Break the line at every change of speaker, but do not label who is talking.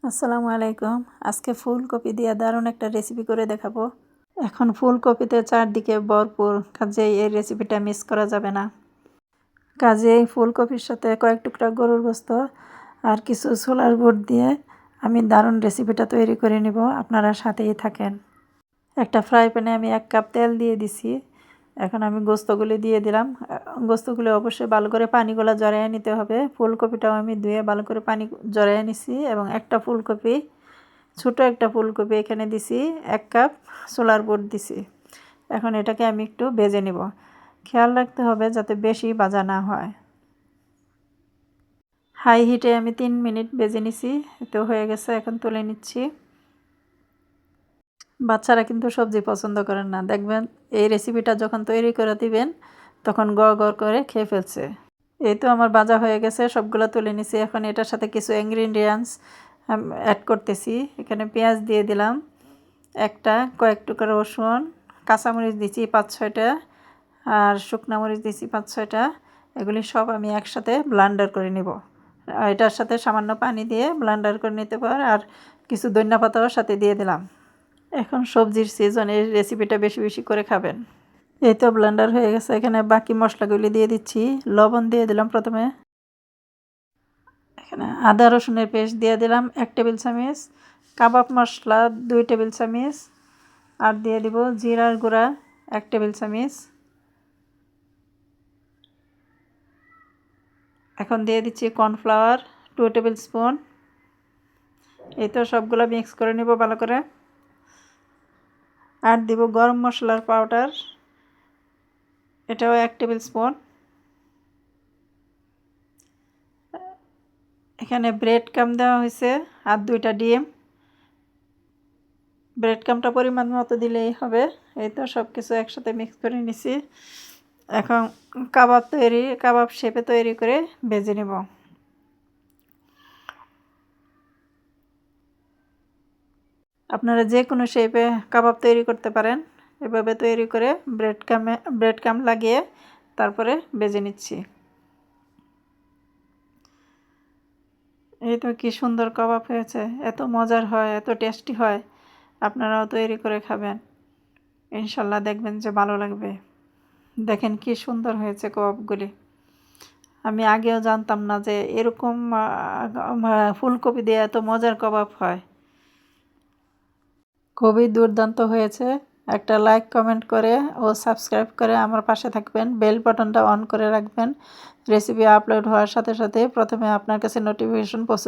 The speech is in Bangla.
আসসালামু আলাইকুম। আজকে ফুলকপি দিয়ে দারুণ একটা রেসিপি করে দেখাবো। এখন ফুলকপিতে চারদিকে ভরপুর, কাজেই এই রেসিপিটা মিস করা যাবে না। কাজেই ফুলকপির সাথে কয়েক টুকরা গরুর গোস্ত আর কিছু ছোলার বুট দিয়ে আমি দারুণ রেসিপিটা তৈরি করে নিব। আপনারা সাথেই থাকেন। একটা ফ্রাই প্যানে আমি 1 কাপ তেল দিয়ে দিছি। এখন আমি গোস্তগুলি দিয়ে দিলাম। গোস্তগুলো অবশ্যই ভালো করে পানিগুলো ঝরাইয়া নিতে হবে। ফুলকপিটাও আমি ধুয়ে ভালো করে পানি ঝরাইয়া নিছি এবং একটা ফুলকপি, ছোটো একটা ফুলকপি এখানে দিছি, 1 কাপ ছোলার বুট দিছি। এখন এটাকে আমি একটু ভেজে নিব। খেয়াল রাখতে হবে যাতে বেশি ভাজা না হয়। হাই হিটে আমি 3 মিনিট ভেজে নিছি, তো হয়ে গেছে। এখন তুলে নিচ্ছি। বাচ্চারা কিন্তু সবজি পছন্দ করেন না, দেখবেন এই রেসিপিটা যখন তৈরি করে দিবেন তখন গড় করে খেয়ে ফেলছে। এই তো আমার ভাজা হয়ে গেছে, সবগুলো তুলে নিছি। এখন এটার সাথে কিছু ইনগ্রিডিয়েন্টস অ্যাড করতেছি। এখানে পেঁয়াজ দিয়ে দিলাম একটা, কয়েক টুকরা রসুন, কাঁচামরিচ দিচ্ছি 5-6টা, আর শুকনা মরিচ দিচ্ছি 5-6টা। এগুলি সব আমি একসাথে ব্লেন্ডার করে নিব। এটার সাথে সামান্য পানি দিয়ে ব্লেন্ডার করে নিতে পার, আর কিছু ধনিয়া পাতাও সাথে দিয়ে দিলাম। এখন সবজির সিজন, এই রেসিপিটা বেশি বেশি করে খাবেন। এই তো ব্লেন্ডার হয়ে গেছে। এখানে বাকি মশলাগুলি দিয়ে দিচ্ছি। লবণ দিয়ে দিলাম প্রথমে। এখানে আদা রসুনের পেস্ট দিয়ে দিলাম 1 টেবিল চামচ, কাবাব মশলা 2 টেবিল চামচ, আর দিয়ে দিব জিরার গুঁড়া 1 টেবিল চামচ। এখন দিয়ে দিচ্ছি কর্নফ্লাওয়ার 2 টেবিল স্পুন। এই তো সবগুলো মিক্স করে নেব ভালো করে। আর দিব গরম মশলার পাউডার, এটাও 1 টেবিল স্পুন। এখানে ব্রেড ক্রাম্ব দেওয়া হয়েছে আর 2টা ডিম। ব্রেড ক্রাম্বটা পরিমাণ মতো দিলেই হবে। এই তো সব কিছু একসাথে মিক্স করে নিছি। এখন কাবাব শেপে তৈরি করে ভেজে নেব। আপনারা যে কোনো শেপে কাবাব তৈরি করতে পারেন। এভাবে তৈরি করে ব্রেড ক্রাম্ব লাগিয়ে তারপরে ভেজে নিচ্ছি। এই তো কি সুন্দর কাবাব হয়েছে, এত মজার হয়, এত টেস্টি হয়। আপনারাও তৈরি করে খাবেন, ইনশাল্লাহ দেখবেন যে ভালো লাগবে। দেখেন কি সুন্দর হয়েছে কাবাবগুলি। আমি আগেও জানতাম না যে এরকম ফুলকপি দিয়ে এত মজার কাবাব হয়। খুবই দুর্দান্ত হয়েছে। একটা লাইক, কমেন্ট করে ও সাবস্ক্রাইব করে আমার পাশে থাকবেন। বেল বাটনটা অন করে রাখবেন। রেসিপি আপলোড হওয়ার সাথে সাথে প্রথমে আপনার কাছে নোটিফিকেশন পৌঁছে